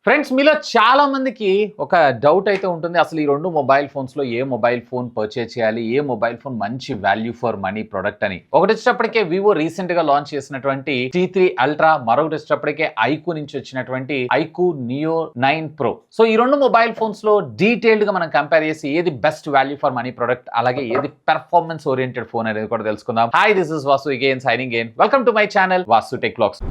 Friends మీలో చాలా మందికి ఒక డౌట్ అయితే ఉంటుంది. అసలు ఈ రెండు మొబైల్ ఫోన్స్‌లో ఏ మొబైల్ ఫోన్ పర్చేజ్ చేయాలి? ఏ మొబైల్ ఫోన్ మంచి వాల్యూ ఫర్ మనీ ప్రొడక్ట్ అని. ఒకటొచ్చేటప్పటికే వివో రీసెంట్‌గా లాంచ్ చేసినటువంటి టీ3 అల్ట్రా, మరొకటొచ్చేటప్పటికే ఐక్యూ నుంచి వచ్చినటువంటి ఐక్యూ నియో 9 ప్రో. సో ఈ రెండు మొబైల్ ఫోన్స్‌లో డీటెయిల్డ్‌గా మనం కంపేర్ చేసి ఏది best value for money product, అలాగే ఏది పెర్ఫార్మెన్స్ ఓరియెంటెడ్ ఫోన్ అనేది కూడా తెలుసుకుందాం. Hi, this is Vasu again signing in. Welcome to my channel Vasu tech vlogs.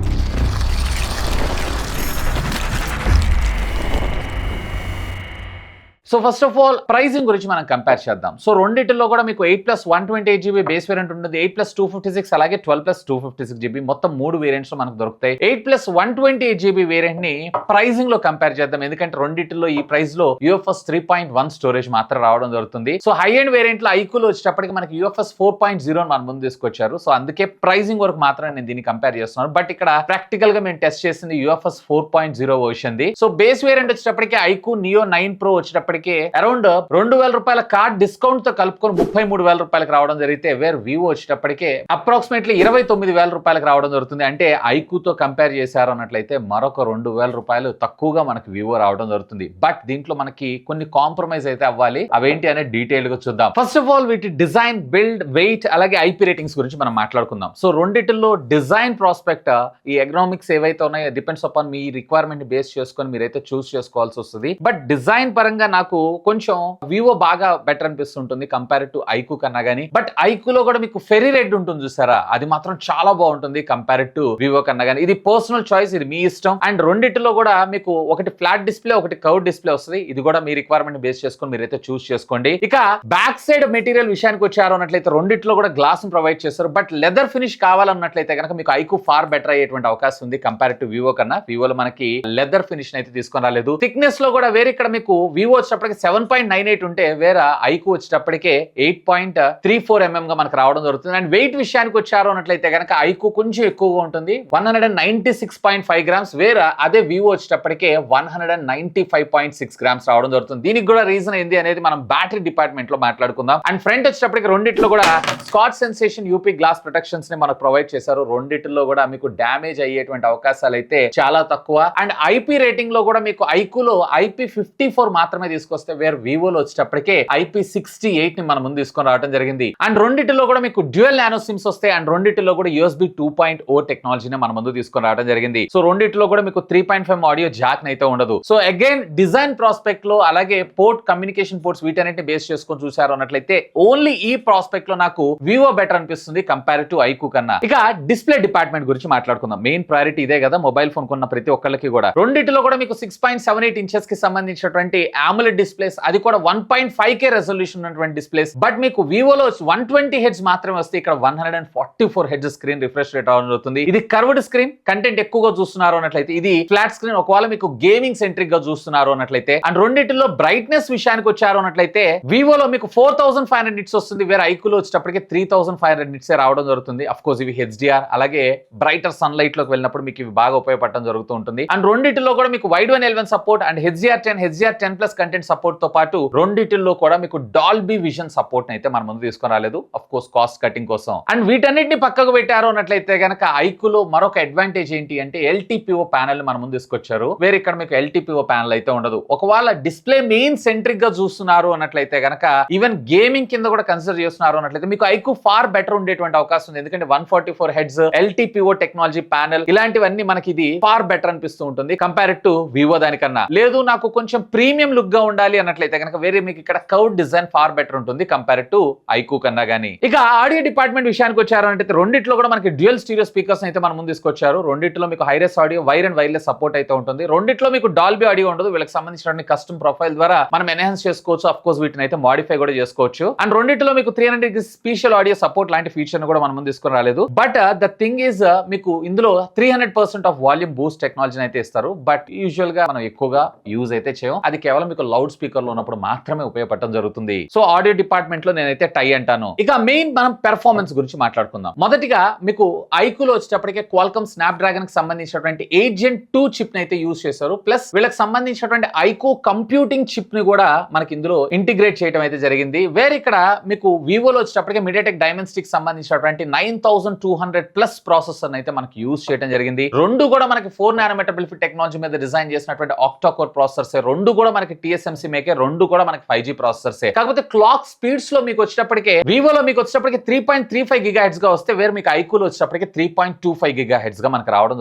So first of all pricing గురించి మనం కంపేర్ చేద్దాం. సో రెండిటిలో కూడా మీకు 8+128GB బేస్ వేరియంట్ ఉంటుంది, 8+256 అలాగే 12+256GB మొత్తం 3 వేరియంట్స్ లో మనకు దొరుకుతాయి. 8+128GB వేరియంట్ ని ప్రైసింగ్ లో కంపేర్ చేద్దాం, ఎందుకంటే రెండిటిలో ఈ ప్రైస్ లో UFS 3.1 స్టోరేజ్ మాత్రం రావడం జరుగుతుంది. సో హై ఎండ్ వేరియంట్ లో ఐక్యూలో వచ్చేటప్పటికి మనకి UFS 4.0 మన ముందు తీసుకొచ్చారు. సో అందుకే ప్రైసింగ్ వరకు మాత్రమే నేను దీన్ని కంపేర్ చేస్తున్నాను. బట్ ఇక్కడ ప్రాక్టికల్ గా మేము టెస్ట్ చేసింది UFS 4.0 version the. So base variant వచ్చేటప్పటికి ఐక్యూ నియో 9 ప్రో వచ్చేటప్పటికి అరౌండ్ 2,000 రూపాయల కార్డ్ డిస్కౌంట్ తో కలుపుకొని 33,000 రూపాయలకు రావడం జరిగితే, వేర్ వివో వచ్చేటప్పటికి అప్రాక్సిమేట్లీ 29,000 రూపాయలకు రావడం జరుగుతుంది. అంటే ఐక్యూతో కంపేర్ చేశారు అన్నట్లయితే మరొక 2,000 రూపాయలు తక్కువగా మనకు వివో రావడం జరుగుతుంది. బట్ దీంట్లో మనకి కొన్ని కాంప్రమైజ్ అయితే అవ్వాలి. అవేంటి అనేది డీటెయిల్ గా చూద్దాం. ఫస్ట్ ఆఫ్ ఆల్ వీటి డిజైన్, బిల్డ్, వెయిట్ అలాగే ఐపీ రేటింగ్స్ గురించి మనం మాట్లాడుకుందాం. సో రెండిటిల్లో డిజైన్ ప్రాస్పెక్ట్, ఈ ఎకనామిక్స్ ఏవైతే ఉన్నాయో depends upon me requirement base చేసుకొని మీరైతే చూస్ చేసుకోవాల్సి వస్తుంది. బట్ డిజైన్ పరంగా నాకు కొంచెం వివో బాగా బెటర్ అనిపిస్తుంటుంది కంపేర్ టు ఐక్యూ కన్నా గానీ. బట్ ఐక్యూలో కూడా మీకు ఫెరీ రెడ్ ఉంటుంది చూసారా, అది మాత్రం చాలా బాగుంటుంది కంపేర్ టు వివో కన్నా గానీ. ఇది పర్సనల్ చాయిస్, ఇది మీ ఇష్టం. అండ్ రెండిటిలో కూడా మీకు ఒకటి ఫ్లాట్ డిస్ప్లే, ఒకటి కర్వ్ డిస్ప్లే వస్తుంది. ఇది కూడా మీ రిక్వైర్మెంట్ బేస్ చేసుకొని మీరైతే చూస్ చేసుకోండి. ఇక బ్యాక్ సైడ్ మెటీరియల్ విషయానికి వచ్చారు అన్నట్లయితే రెండిట్లో కూడా గ్లాస్ ప్రొవైడ్ చేస్తారు. బట్ లెదర్ ఫినిష్ కావాలన్నట్లయితే కనుక మీకు ఐక్యూ ఫార్ బెటర్ అయ్యేటువంటి అవకాశం ఉంది కంపేర్ టు వివో కన్నా. వివోలో మనకి లెదర్ ఫినిష్ అయితే తీసుకొని రాలేదు. థిక్నెస్ లో కూడా వేరే ఇక్కడ మీకు వివో వచ్చేటప్పటికి 7.98 ఉంటే వేరే ఐక్యూ వచ్చేటప్పటికే 8.34 mm గా మనకు రావడం జరుగుతుంది. అండ్ వెయిట్ విషయానికి వచ్చారు అన్నట్లయితే కనుక ఐక్యూ కొంచెం ఎక్కువగా ఉంటుంది, 196.5 గ్రామ్స్. వేరే అదే వివో వచ్చేటప్పటికే 195.6 గ్రామ్స్ రావడం జరుగుతుంది. దీనికి కూడా రీజన్ ఏంది అనేది మనం బ్యాటరీ డిపార్ట్మెంట్ లో మాట్లాడుకుందాం. అండ్ ఫ్రంట్ వచ్చేటప్పటికి రెండిట్లో కూడా scotch sensation UP glass protections ని మనకు ప్రొవైడ్ చేశారు. రెండిట్లో కూడా మీకు డ్యామేజ్ అయ్యేటువంటి అవకాశాలు అయితే చాలా తక్కువ. అండ్ ఐపీ రేటింగ్ లో కూడా మీకు ఐక్యూలో IP54 మాత్రమే తీసుకొస్తే, వేర్ వివోలో వచ్చేటప్పటికే IP68 ని మన ముందు తీసుకొని రావడం జరిగింది. అండ్ రెండిటిలో కూడా మీకు డ్యూయల్ నానో సిమ్స్ వస్తాయి. అండ్ రెండిటిలో కూడా USB 2.0 టెక్నాలజీని మన ముందు తీసుకొని రావడం జరిగింది. సో రెండిటిలో కూడా మీకు 3.5 ఆడియో జాక్ అయితే ఉండదు. సో అగైన్ డిజైన్ ప్రాస్పెక్ట్ లో అలాగే పోర్ట్, కమ్యూనికేషన్ పోర్ట్స్ వీటన్నిటిని బేస్ చేసుకొని చూసారు అన్నట్లయితే ఓన్లీ ఈ ప్రాస్పెక్ట్ లో నాకు వివో బెటర్ అనిపిస్తుంది కంపేర్ టు ఐక్యూ కన్నా. ఇక డిస్ప్లే డిపార్ట్మెంట్ గురించి మాట్లాడుకుందాం. మెయిన్ ప్రయారిటీ ఇదే కదా మొబైల్ ఫోన్ కొన్న ప్రతి ఒక్కరికి కూడా. రెండిటిలో కూడా మీకు 6.78 ఇంచెస్ కి సంబంధించినటువంటి AMOLED డిస్ప్లేస్, అది కూడా 1.5K రెజల్యూషన్ ఉన్నటువంటి డిస్ప్లేస్. బట్ మీకు వివోలో 120 హెడ్స్ మాత్రమే వస్తే, ఇక్కడ 144 హెడ్స్ స్క్రీన్ రిఫ్రెష్ రేట్ అవడం జరుగుతుంది. ఇది కర్వ్డ్ స్క్రీన్, కంటెంట్ ఎక్కువగా చూస్తున్నారు అన్నట్లయితే ఇది ఫ్లాట్ స్క్రీన్, ఒకవేళ మీకు గేమింగ్ సెంట్రిక్ గా చూస్తున్నారు అన్నట్లయితే. అండ్ రెండిటిలో బ్రైట్నెస్ విషయానికి వచ్చారు అన్నట్లయితే వివోలో మీకు 4500 నిట్స్ వస్తుంది, వేరే ఐక్యూలో వచ్చేటప్పటికి 3500 నిట్స్ రావడం జరుగుతుంది. అఫ్ కోర్స్ ఇవి HDR అలాగే బ్రైటర్ సన్ లైట్ లోకి వెళ్ళినప్పుడు మీకు ఇవి బాగా ఉపయోగపడడం జరుగుతూ ఉంటుంది. అండ్ రెండిటిలో కూడా మీకు wide one L1 support and HDR10+ content support తో పాటు రెండిటిల్లో కూడా మీకు డాల్బీ విజన్ సపోర్ట్ అయితే మన ముందు తీసుకొని రాలేదు, అఫ్ కోర్స్ కాస్ట్ కటింగ్ కోసం. అండ్ వీటన్నిటిని పక్కకు పెట్టారు అన్నట్లయితే కనుక ఐక్యూలో మరొక అడ్వాంటేజ్ ఏంటి అంటే LTPO ప్యానెల్ మన ముందు తీసుకొచ్చారు. వేరే ఇక్కడ మీకు LTPO ప్యానెల్ అయితే ఉండదు. ఒకవేళ డిస్ప్లే మెయిన్ సెంట్రిక్ గా చూస్తున్నారు అన్నట్లయితే కనుక, ఈవెన్ గేమింగ్ కింద కూడా కన్సిడర్ చేస్తున్నారు అన్నట్లయితే మీకు ఐక్యూ ఫార్ బెటర్ ఉండేటువంటి అవకాశం ఉంది. ఎందుకంటే 144 హెడ్స్, LTPO టెక్నాలజీ ప్యానెల్, ఇలాంటివన్నీ మనకి ఇది ఫార్ బెటర్ అనిపిస్తూ ఉంటుంది కంపేర్ టు వివో దానికన్నా. లేదు నాకు కొంచెం ప్రీమియం లుక్ గా ఉండాలి అన్నట్లయితే కనుక వేరే మీకు ఇక్కడ కర్వ్ డిజైన్ ఫార్ బెటర్ ఉంటుంది కంపేర్ టు ఐక్యూ కన్నా గానీ. ఇక ఆడియో డిపార్ట్మెంట్ విషయానికి వచ్చారు అంటే రెండిట్లో కూడా మనకి డ్యూయల్ స్టీరియో స్పీకర్స్ అయితే మన ముందు తీసుకొచ్చారు. రెండిట్లో మీకు hi-res audio, wire and wireless support అయితే ఉంటుంది. రెండిట్లో మీకు డాల్బీ ఆడియో ఉండదు. వీళ్ళకి సంబంధించిన కస్టమ్ ప్రొఫైల్ ద్వారా మనం ఎన్హాన్స్ చేసుకోవచ్చు. అఫ్ కోర్స్ వీటిని అయితే మాడిఫై కూడా చేసుకోవచ్చు. అండ్ రెండిట్లో మీకు 300 స్పెషల్ ఆడియో సపోర్ట్ లాంటి ఫీచర్ కూడా మన ముందు తీసుకొని రాలేదు. బట్ ద థింగ్ ఈజ్ మీకు ఇందులో 300% ఆఫ్ వాల్యూమ్ బూస్ట్ టెక్నాలజీని అయితే ఇస్తారు. బట్ యూజువల్ గా మనం ఎక్కువగా యూజ్ అయితే చేయం. అది కేవలం మీకు లౌడ్ లౌడ్ స్పీకర్ లో ఉన్నప్పుడు మాత్రమే ఉపయోగపడటం జరుగుతుంది. సో ఆడియో డిపార్ట్మెంట్ లో నేనైతే టై అంటాను. ఇక మెయిన్ మనం పెర్ఫార్మెన్స్ గురించి మాట్లాడుకుందాం. మొదటిగా మీకు ఐక్యూలో వచ్చేటప్పటికే క్వాల్కమ్ స్నాప్ డ్రాగన్ కి సంబంధించినటువంటి 8 Gen 2 చిప్ ని అయితే యూజ్ చేశారు. ప్లస్ వీళ్ళకి సంబంధించినటువంటి ఐకో కంప్యూటింగ్ చిప్ ని కూడా మనకి ఇందులో ఇంటిగ్రేట్ చేయడం అయితే జరిగింది. వేరే ఇక్కడ మీకు వివోలో వచ్చేటప్పటికే మీడియాటెక్ డైమెన్సిటీకి సంబంధించినటువంటి 9200 ప్లస్ ప్రాసెసర్ అయితే మనకి యూజ్ చేయడం జరిగింది. రెండు కూడా మనకి 4 nanometer బిల్ఫిట్ టెక్నాలజీ మీద డిజైన్ చేసినటువంటి ఆక్టా కోర్ ప్రాసెసర్స్, రెండు కూడా మనకి TSMC మేకే, రెండు కూడా మనకి 5G ప్రాసెసర్స్. కాకపోతే క్లాక్ స్పీడ్స్ లో మీకు వచ్చేటప్పటికే వివోలో మీకు వచ్చేటప్పటికి 3.35 GHz గా వస్తే వేరే మీకు ఐకూలో వచ్చేటప్పటికి 3.25 GHz గా మనకి రావడం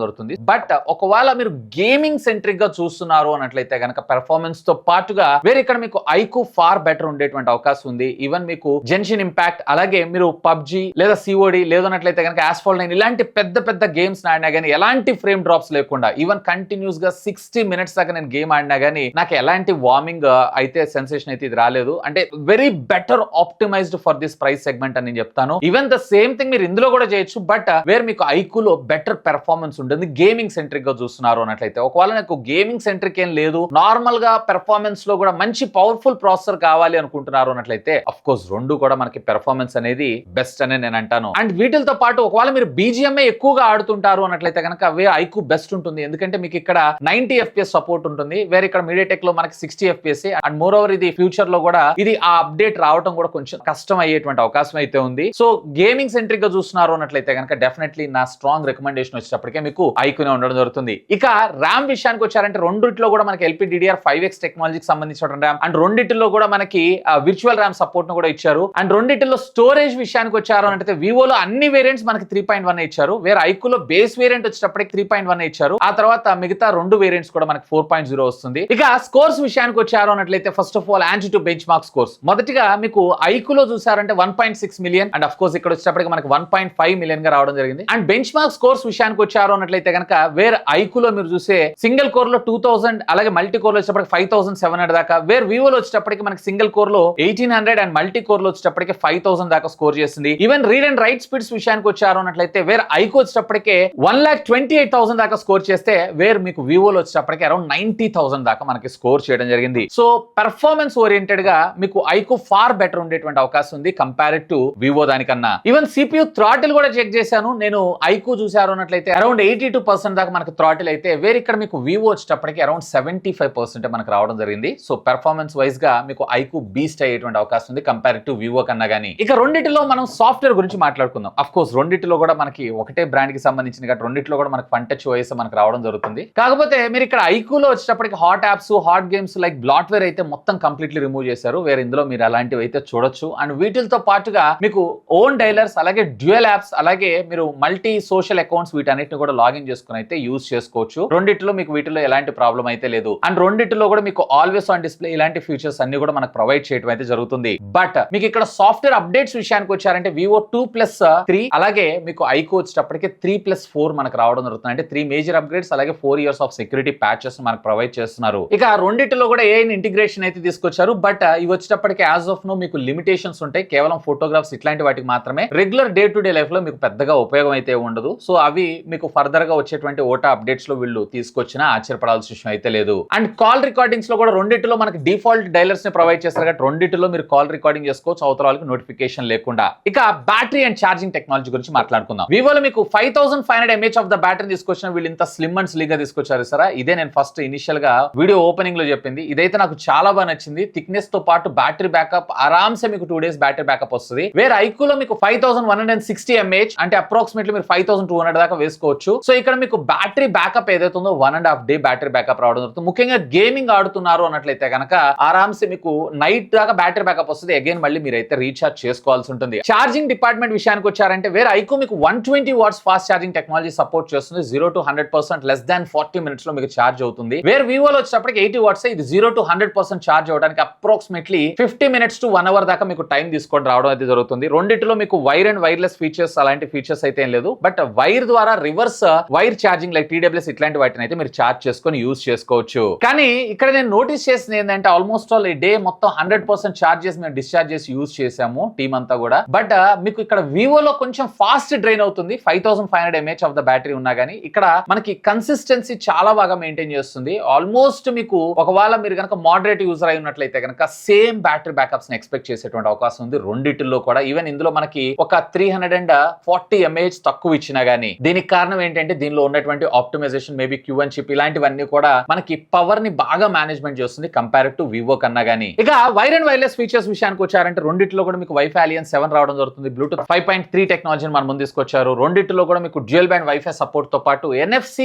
జరుగుతుంది. బట్ ఒకవేళ మీరు గేమింగ్ సెంట్రిక్ గా చూస్తున్నారు అన్నట్లయితే కనుక పెర్ఫార్మెన్స్ తో పాటుగా వేరే ఇక్కడ మీకు ఐకూ ఫార్ బెటర్ ఉండేటువంటి అవకాశం ఉంది. ఈవెన్ మీకు జెన్షిన్ ఇంపాక్ట్, అలాగే మీరు పబ్జి లేదా COD లేదన్నట్లయితే కనుక Asphalt 9 ఇలాంటి పెద్ద పెద్ద గేమ్స్ ఆడినా గానీ ఎలాంటి ఫ్రేమ్ డ్రాప్స్ లేకుండా ఈవెన్ కంటిన్యూస్ గా 60 minutes దాకా నేను గేమ్ ఆడినా గానీ నాకు ఎలాంటి వార్మింగ్ అయితే సెన్సేషన్ అయితే ఇది రాలేదు. అంటే very better optimised for this price segment అని నేను చెప్తాను. ఈవెన్ ద సేమ్ థింగ్ మీరు ఇందులో కూడా చేయొచ్చు. బట్ వేర్ మీకు ఐకూలో బెటర్ పెర్ఫార్మెన్స్ ఉంటుంది గేమింగ్ సెంట్రిక్ గా చూస్తున్నారు అన్నట్లయితే. ఒకవేళ నాకు గేమింగ్ సెంట్రిక్ ఏం లేదు, నార్మల్ గా పెర్ఫార్మెన్స్ లో కూడా మంచి పవర్ఫుల్ ప్రాసెసర్ కావాలి అనుకుంటున్నారు అన్నట్లయితే అఫ్ కోర్స్ రెండు కూడా మనకి పెర్ఫార్మెన్స్ అనేది బెస్ట్ అనే నేను అంటాను. అండ్ వీటితో పాటు ఒకవేళ మీరు BGMA ఎక్కువగా ఆడుతుంటారు అన్నట్లయితే కనుక వే ఐకూ బెస్ట్ ఉంటుంది. ఎందుకంటే మీకు ఇక్కడ 90 FPS సపోర్ట్ ఉంటుంది. వేరే ఇక్కడ మీడియాటెక్ లో మనకి 60 FPS. అండ్ మోర్ ఓవర్ ఇది ఫ్యూచర్ లో కూడా ఇది ఆ అప్డేట్ రావడం కూడా కొంచెం కష్టం అయ్యేటువంటి అవకాశం అయితే ఉంది. సో గేమింగ్ సెంట్రిక్ గా చూస్తున్నారు అన్నట్లయితే కనుక డెఫినెట్లీ నా స్ట్రాంగ్ రికమెండేషన్ వచ్చేటప్పటికే మీకు ఐకూనే ఉండడం జరుగుతుంది. ఇక ర్యామ్ విషయానికి వచ్చారంటే రెండిట్లో కూడా మనకి LPDDR5X టెక్నాలజీకి సంబంధించిన ర్యామ్ అండ్ రెండిట్లో కూడా మనకి విర్చువల్ ర్యామ్ సపోర్ట్ ను కూడా ఇచ్చారు. అండ్ రెండిట్లో స్టోరేజ్ విషయానికి వచ్చారు అంటే వివోలో అన్ని వేరియంట్స్ మనకి 3.1 ఇచ్చారు. వేరే ఐకూలో బేస్ వేరియంట్ వచ్చేటప్పటికి 3.1 ఇచ్చారు. ఆ తర్వాత మిగతా రెండు వేరియంట్స్ కూడా మనకి 4.0 వస్తుంది. ఇక స్కోర్స్ విషయానికి వచ్చారు అన్నట్లయితే first of all anti to bench mark scores మొదటిగా మీకు ఐకూలో చూసారంటే 1.6 million అండ్ అఫ్ కోర్స్ ఇక్కడ వచ్చేటప్పటికి మనకి 1.5 million గా రావడం జరిగింది. అండ్ బెంచ్ మార్క్ స్కోర్స్ విషయానికి వచ్చారు అన్నట్లయితే కనుక వేర్ ఐకూలో మీరు చూసే సింగిల్ కోర్ లో 2000 అలాగే మల్టీ కోర్ లో వచ్చేటప్పటికి 5700 దాకా, వేర్ వివోలో వచ్చేటప్పటికి మనకి సింగిల్ కోర్ లో 1800 అండ్ మల్టీ కోర్ లో వచ్చేటప్పటికి 5000 దాకా స్కోర్ చేస్తుంది. Even read and right speeds విషయానికి వచ్చారు అన్నట్లయితే వేర్ ఐకూ వచ్చేటప్పటికే 1,28,000 దాకా స్కోర్ చేస్తే వేర్ మీకు వివోలో వచ్చేటప్పటికి అరౌండ్ 90,000 దాకా మనకి స్కోర్ చేయడం జరిగింది. సో పెర్ఫార్మెన్స్ ఓరియంటెడ్ గా మీకు ఐకూ ఫార్ బెటర్ ఉండేటువంటి అవకాశం ఉంది కంపేర్డ్ టు వివో దానికన్నా. ఈవెన్ CPU థ్రాటిల్ కూడా చెక్ చేశాను నేను. ఐకూ చూసారు అన్నట్లయితే అరౌండ్ 82% దాకా మనకి థ్రాటిల్ అయితే వేరే ఇక్కడ మీకు వివో వచ్చేటప్పటికి అరౌండ్ 75% మనకు రావడం జరిగింది. సో పెర్ఫార్మెన్స్ వైజ్ గా మీకు ఐకూ బీస్ట్ అయ్యేటువంటి అవకాశం ఉంది కంపేర్డ్ టు వివో కన్నా గానీ. ఇక రెండిటిలో మనం సాఫ్ట్వేర్ గురించి మాట్లాడుకుందాం. అఫ్ కోర్స్ రెండిటిలో కూడా మనకి ఒకటే బ్రాండ్ కి సంబంధించిన కాబట్టి రెండిట్లో కూడా మనకి ఫన్ టచ్ OS మనకు రావడం జరుగుతుంది. కాకపోతే మీరు ఇక్కడ ఐకూలో వచ్చేటప్పటికి hot apps, hot games like bloatware అయితే మొత్తం కంప్లీట్లీ రిమూవ్ చేశారు. వేరే ఇందులో మీరు అలాంటివి అయితే చూడొచ్చు. అండ్ వీటితో పాటుగా మీకు ఓన్ డైలర్స్, అలాగే డ్యూయల్ యాప్స్, అలాగే మీరు మల్టీ సోషల్ అకౌంట్స్ వీటన్నిటిని కూడా లాగిన్ చేసుకుని అయితే యూజ్ చేసుకోవచ్చు. రెండిట్లో మీకు వీటిలో ఎలాంటి ప్రాబ్లం అయితే లేదు. అండ్ రెండిట్లో కూడా మీకు ఆల్వేస్ ఆన్ డిస్ప్లే ఇలాంటి ఫీచర్స్ అన్ని కూడా మనకు ప్రొవైడ్ చేయడం అయితే జరుగుతుంది. బట్ మీకు ఇక్కడ సాఫ్ట్వేర్ అప్డేట్స్ విషయానికి వచ్చారంటే వివో 2+3 అలాగే మీకు ఐకూ వచ్చేటప్పటికి 3+4 మనకు రావడం జరుగుతుంది. అంటే 3 మేజర్ అప్గ్రేడ్స్ అలాగే 4 years ఆఫ్ సెక్యూరిటీ ప్యాచెస్ మనకు ప్రొవైడ్ చేస్తున్నారు. ఇక రెండిట్లో కూడా AI ఇంటిగ్రేషన్ అయితే తీసుకొచ్చారు. బట్ ఇవి వచ్చేటప్పటికి యాజ్ ఆఫ్ నో మీకు లిమిటేషన్స్ ఉంటాయి. కేవలం ఫోటోగ్రాఫ్స్ ఇట్లాంటి వాటికి మాత్రమే. Regular day to day life లో మీకు పెద్దగా ఉపయోగం అయితే ఉండదు. సో అవి మీకు ఫర్దర్ గా వచ్చేటువంటి ఓటా అప్డేట్స్ లో వీళ్ళు తీసుకొచ్చినా ఆశ్చర్యపడాల్సిన విషయం అయితే లేదు. అండ్ కాల్ రికార్డింగ్స్ లో కూడా రెండిట్లో మనకి డిఫాల్ట్ డైలర్స్ ని ప్రొవైడ్ చేస్తారు కాబట్టి రెండిట్లో మీరు కాల్ రికార్డింగ్ చేసుకోవచ్చు అవతల వాళ్ళకి నోటిఫికేషన్ లేకుండా. ఇక బ్యాటరీ అండ్ ఛార్జింగ్ టెక్నాలజీ గురించి మాట్లాడుకుందాం. వివోలో మీకు 5500 mAh ఆఫ్ ద బ్యాటరీ తీసుకొచ్చిన వీళ్ళు ఇంత స్లిమ్ అండ్ స్లీక్ గా తీసుకొచ్చారు సరే. ఇదే నేను ఫస్ట్ ఇనిషియల్ గా వీడియో ఓపెనింగ్ లో చెప్పింది. ఇదైతే నాకు చాలా బాగా నచ్చింది. థిక్నెస్ తో పాటు బ్యాటరీ బ్యాకప్ ఆరామ్సే మీకు 2 days బ్యాటరీ బ్యాకప్ వస్తుంది. వేరే ఐకూలో మీకు 5160 mAh అంటే అప్రాక్సిమేట్లీ మీరు 5200 దాకా వేసుకోవచ్చు. సో ఇక్కడ మీకు బ్యాటరీ బ్యాకప్ ఏదైతే ఉందో 1.5 day బ్యాటరీ బ్యాకప్ రావడం జరుగుతుంది. ముఖ్యంగా గేమింగ్ ఆడుతున్నారు అన్నట్లయితే కనుక ఆరామ్సే మీకు నైట్ దాకా బ్యాటరీ బ్యాకప్ వస్తుంది. అగైన్ మళ్ళీ మీరైతే రీఛార్జ్ చేసుకోవాల్సి ఉంటుంది. ఛార్జింగ్ డిపార్ట్మెంట్ విషయానికి వచ్చారంటే వేరే ఐకూ మీకు 120 watts fast charging technology support చేస్తుంది. 0 to 100% లెస్ దాన్ 40 minutes లో మీకు ఛార్జ్ అవుతుంది. వేరే వివోలో వచ్చేటప్పటికి 80 watts ఇది 0 to 100% ఛార్జ్ అవడానికి అప్రాక్సిమేట్లీ 50 minutes to 1 hour దాకా మీకు టైం తీసుకొని రావడం అయితే జరుగుతుంది. రెండిట్లో మీకు వైర్ అండ్ వైర్లెస్ ఫీచర్స్ అలాంటి ఫీచర్స్ అయితే ఏం లేదు. బట్ వైర్ ద్వారా reverse wire charging like TWS ఇట్లాంటి వాటిని అయితే మీరు ఛార్జ్ చేసుకొని యూజ్ చేసుకోవచ్చు. కానీ ఇక్కడ నేను నోటీస్ చేసింది ఏంటంటే ఆల్మోస్ట్ ఆల్ ఈ డే మొత్తం 100% ఛార్జ్ చేసి మేము డిశ్చార్జ్ చేసి యూజ్ చేసాము టీమ్ అంతా కూడా. బట్ మీకు ఇక్కడ వివోలో కొంచెం ఫాస్ట్ డ్రైన్ అవుతుంది. 5500 mAh ఆఫ్ ద బ్యాటరీ ఉన్నా కానీ ఇక్కడ మనకి కన్సిస్టెన్సీ చాలా బాగా మెయింటైన్ చేస్తుంది. ఆల్మోస్ట్ మీకు ఒకవేళ మీరు కనుక కనుక మోడరేట్ యూజర్ అయి ఉన్నట్లయితే కనుక సేమ్ బ్యాటరీ బ్యాకప్స్ ని ఎక్స్పెక్ట్ చేసేటువంటి అవకాశం ఉంది రెండిటిల్లో కూడా. ఈవెన్ ఇందులో మనకి ఒక 340 mAh తక్కువ ఇచ్చినా గానీ దీనికి కారణం ఏంటంటే దీనిలో ఉన్నటువంటి ఆప్టిమైజేషన్, మేబీ Q1 చిప్, ఇలాంటివన్నీ కూడా మనకి పవర్ ని బాగా మేనేజ్మెంట్ చేస్తుంది కంపేర్ టు వివో కన్నా గానీ. ఇక వైర్ అండ్ వైర్లెస్ ఫీచర్స్ విషయానికి వచ్చారంటే రెండిట్లో కూడా మీకు వైఫై అలియన్స్ 7 రావడం జరుగుతుంది. బ్లూటూత్ 5.3 టెక్నాలజీని మన ముందు తీసుకొచ్చారు. రెండిట్లో కూడా మీకు డ్యూయల్ బ్యాండ్ వైఫై సపోర్ట్ తో పాటు NFC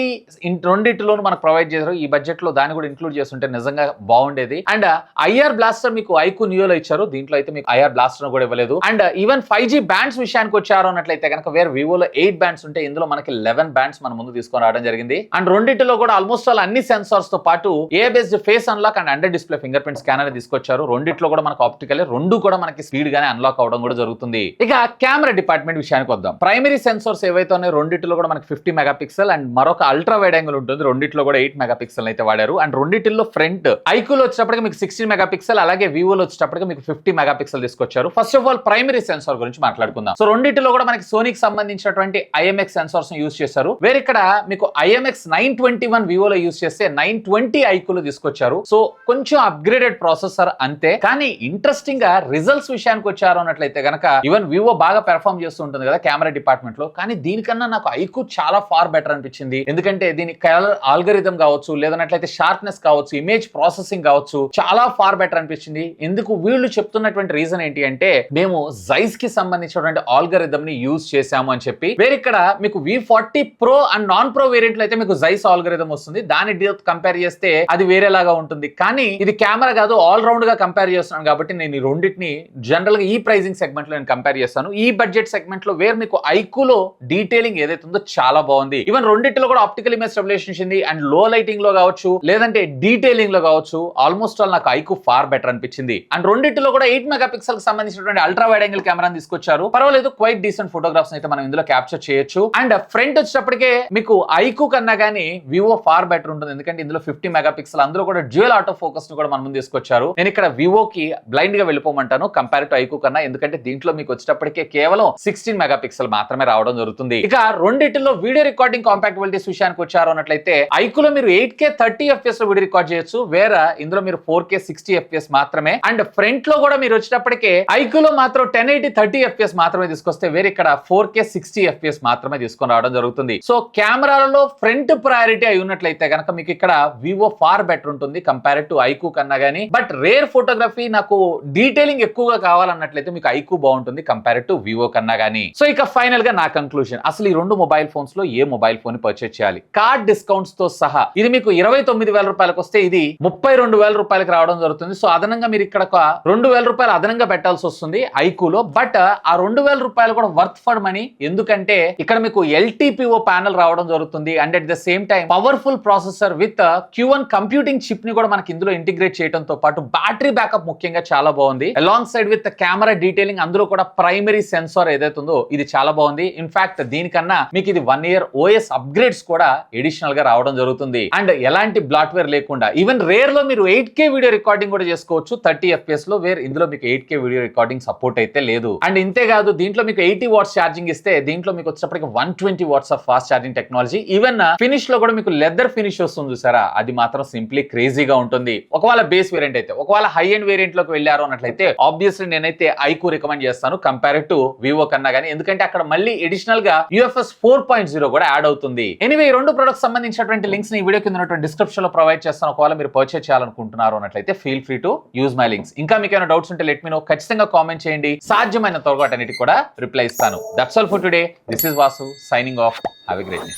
రెండిట్లోనూ మనకు ప్రొవైడ్ చేశారు. ఈ బడ్జెట్ లో దాన్ని కూడా ఇంక్లూడ్ చేస్తుంటే నిజంగా బాగుండేది. అండ్ IR బ్లాస్టర్ మీకు ఐక్యూ నియోలో ఇచ్చారు, దీంట్లో అయితే మీకు IR బ్లాస్టర్ కూడా ఇవ్వలేదు. అండ్ ఈవెన్ 5G బ్యాండ్స్ విషయానికి వచ్చారు అన్నట్లయితే కనుక వేరే వివోలో 8 బ్యాండ్స్ ఉంటే ఇందులో మనకి 11 బ్యాండ్స్ మన ముందు తీసుకొని రావడం జరిగింది. అండ్ రెండిట్లో కూడా ఆల్మోస్ట్ ఆల్ అన్ని సెన్సార్స్ తో పాటు AI based face unlock and under display finger print scanner తీసుకొచ్చారు. రెండిట్లో కూడా మనకు ఆప్టికల్, రెండు కూడా మనకి స్పీడ్ గానే అన్లాక్ అవడం కూడా జరుగుతుంది. ఇక కెమెరా డిపార్ట్మెంట్ విషయానికి వద్దాం. ప్రైమరీ సెన్సార్స్ ఏవైతే ఉన్నాయో రెండిట్లో కూడా మనకి 50 మెగాపిక్సెల్ అండ్ మరొక అల్ట్రా వైడ్ యాంగిల్ ఉంటుంది. రెండిట్లో కూడా 8 మెగాపిక్సెల్ అయితే వాడారు. అండ్ రెండిట్లో ఫ్రంట్ ఐక్యూలో వచ్చేటప్పటికి మీకు 16 మెగాపిక్సెల్, అలాగే వివోలో వచ్చేటప్పటికి మీకు 50 మెగాపిక్సెల్ తీసుకొచ్చారు. First of all primary censor గురించి మాట్లాడుకుందాం. సో రెండిట్లో కూడా మనకి సోనీకి సంబంధించినటువంటి IMX సెన్సార్స్ యూస్ చేశారు. వేరే ఇక్కడ మీకు IMX 921 వివోలో యూస్ చేస్తే 920 ఐక్యూలో తీసుకొచ్చారు. సో కొంచెం అప్గ్రేడెడ్ ప్రాసెసర్ అంతే. కానీ ఇంట్రెస్టింగ్ గా రిజల్ట్స్ విషయానికి వచ్చారు అన్నట్లయితే కనుక ఈవెన్ వివో బాగా పెర్ఫార్మ్ చేస్తూ ఉంటుంది కదా కెమెరా డిపార్ట్మెంట్ లో, కానీ దీనికన్నా నాకు ఐక్యూ చాలా ఫార్ బెటర్ అనిపించింది. ఎందుకంటే దీని కలర్ ఆల్గరిథం కావచ్చు, లేదన్నట్లయితే షార్ప్నెస్ కావచ్చు, ఇమేజ్ ప్రాసెసింగ్ కావచ్చు, చాలా ఫార్ బెటర్ అనిపించింది. ఎందుకు వీళ్ళు చెప్తున్నటువంటి రీజన్ ఏంటి అంటే మేము జైస్ కి సంబంధించినటువంటి ఆల్గరిథం ని యూజ్ చేశాము అని చెప్పి. వేరే ఇక్కడ మీకు V40 Pro and non pro variant లో అయితే మీకు జైస్ ఆల్గరిథం వస్తుంది. దాని కంపేర్ చేస్తే అది వేరేలాగా ఉంటుంది. కానీ ఇది కెమెరా కాదు, ఆల్ రౌండ్ గా కంపేర్ చేస్తున్నాను కాబట్టి నేను ఈ రెండింటిని జనరల్ గా ఈ ప్రైజింగ్ సెగ్మెంట్ లో నేను కంపేర్ చేస్తాను. ఈ బడ్జెట్ సెగ్మెంట్ లో వేరే మీకు ఐక్యూలో డీటెయిలింగ్ ఏదైతే ఉందో చాలా బాగుంది. ఈవెన్ రెండింటిలో కూడా ఆప్టికల్ ఇమేజ్ స్టెబిలైజేషన్ ఉంది. అండ్ లో లైటింగ్ లో కావచ్చు, లేదంటే డీటెయిలింగ్ లో కావచ్చు, ఆల్మోస్ట్ ఆల్ నాకు ఐక్యూ ఫార్ బెటర్ అనిపించింది. అండ్ రెండింటిలో కూడా 8 మెగాపిక్సెల్ కి సంబంధించినటువంటి అల్ట్రా వైడ్ యాంగిల్ కెమెరా తీసుకొచ్చారు. పర్వాలేదు, క్వైట్ డీసెంట్ ఫోటోగ్రాఫ్స్ అయితే మనం ఇందులో క్యాప్చర్ చేయొచ్చు. అండ్ ఫ్రంట్ వచ్చేటప్పటికే మీకు ఐక్యూ కన్నా గానీ వివో ఫార్ బెటర్ ఉంటుంది. ఎందుకంటే ఇందులో 50 మెగాపిక్సెల్, అందులో కూడా డ్యూయల్ ఆటో ఫోకస్ ను కూడా మన ముందు తీసుకొచ్చారు. నేను ఇక్కడ వివోకి బ్లైండ్ గా వెళ్ళిపోమంటాను కంపేర్ టు ఐక్యూ కన్నా. ఎందుకంటే దీంట్లో మీకు వచ్చేటప్పటికే కేవలం 16 మెగాపిక్సెల్ మాత్రమే రావడం జరుగుతుంది. ఇక రెండింటిలో వీడియో రికార్డింగ్ కాంపాక్టబిలిటీస్ విషయానికి వచ్చారు అన్నట్లయితే ఐక్యూలో మీరు 8K 30 FPS లో వీడియో రికార్డ్ చేయొచ్చు. వేరే ఇందులో మీరు 4K 60 FPS మాత్రమే. అండ్ ఫ్రంట్ లో కూడా మీరు వచ్చేటప్పటికే ఐక్యూలో మాత్రం 1080 30 FPS మాత్రమే తీసుకొస్తే వేరే ఇక్కడ 4K 60 FPS మాత్రమే తీసుకొని రావడం జరుగుతుంది. సో కెమెరాలలో ఫ్రంట్ ప్రయారిటీ అయి ఉన్నట్లయితే కనుక మీకు ఇక్కడ వివో ఫార్ బెటర్ ఉంటుంది కంపేర్ టు ఐక్యూ కన్నా గానీ. బట్ రేర్ ఫోటోగ్రఫీ నాకు డీటెయిలింగ్ ఎక్కువగా కావాలన్నట్లయితే మీకు ఐక్యూ బాగుంటుంది కంపేర్ టు వివో కన్నా గానీ. సో ఇక ఫైనల్ గా నా కంక్లూజన్, అసలు ఈ రెండు మొబైల్ ఫోన్స్ లో ఏ మొబైల్ ఫోన్ పర్చేస్ చేయాలి? కార్డ్ డిస్కౌంట్స్ తో సహా ఇది మీకు 29,000 రూపాయలకు వస్తే ఇది 32,000 రూపాయలకు రావడం జరుగుతుంది. సో అదనంగా మీరు ఇక్కడ 2,000 రూపాయలు అదనంగా పెట్టాల్సి వస్తుంది ఐక్యూలో. బట్ ఆ 2,000 రూపాయలు కూడా వర్త్ ఫర్ మనీ. ఎందుకంటే ఇక్కడ మీకు LTPO ప్యానల్ రావడం జరుగుతుంది. And at the same time powerful processor with Q1 computing chip ని కూడా మనకి ఇందులో ఇంటిగ్రేట్ చేయడంతో పాటు బ్యాటరీ బ్యాకప్ ముఖ్యంగా చాలా బాగుంది. Along side with camera detailing, అందులో కూడా ప్రైమరీ సెన్సార్ ఏదైతే ఉందో ఇది చాలా బాగుంది. ఇన్ఫాక్ట్ దీనికన్నా మీకు ఇది 1 year OS అప్గ్రేడ్స్ కూడా ఎడిషనల్ గా రావడం జరుగుతుంది. అండ్ ఎలాంటి బ్లాట్వేర్ లేకుండా ఈవెన్ రేర్ లో మీరు 8K వీడియో రికార్డింగ్ కూడా చేసుకోవచ్చు 30 FPS లో. వేర్ ఇందులో మీకు 8K వీడియో రికార్డింగ్ సపోర్ట్ అయితే లేదు. అండ్ ఇంతే కాదు, దీంట్లో మీకు 80 వాట్స్ ఛార్జింగ్ ఇస్తే దీంట్లో మీకు వచ్చేటప్పటికి 120 watts of fast charging technology. Even finish లో కూడా మీకు లెదర్ ఫినిష్ వస్తుంది చూసారా, అది మాత్రం సింప్లీ క్రేజీగా ఉంటుంది. ఒకవేళ బేస్ వేరియంట్ అయితే, ఒకవేళ హై ఎండ్ వేరియంట్ లోకి వెళ్ళారు అన్నట్లయితే ఆబ్వియస్లీ నేనైతే ఐక్యూ రికమెండ్ చేస్తాను కంపేర్ టు వివో కన్నా గానీ. ఎందుకంటే అక్కడ మళ్ళీ అడిషనల్ గా UFS 4.0 కూడా యాడ్ అవుతుంది. ఎనివే ఈ రెండు ప్రొడక్ట్స్ సంబంధించినటువంటి లింక్స్ ని వీడియో కింద ఉన్నటువంటి డిస్క్రిప్షన్ లో ప్రొవైడ్ చేస్తాను. ఒకవేళ మీరు పర్చేస్ చేయాలనుకుంటున్నారు అన్నట్లయితే feel free to use my links. ఇంకా మీకు ఏమైనా డౌట్స్ ఉంటే లెట్ మీ నో, ఖచ్చితంగా కామెంట్ చేయండి. సాధ్యమైన త్వరగా అన్నిటికి కూడా రిప్లై ఇస్తాను. That's all for today. This is Vasu signing off. Have a great day.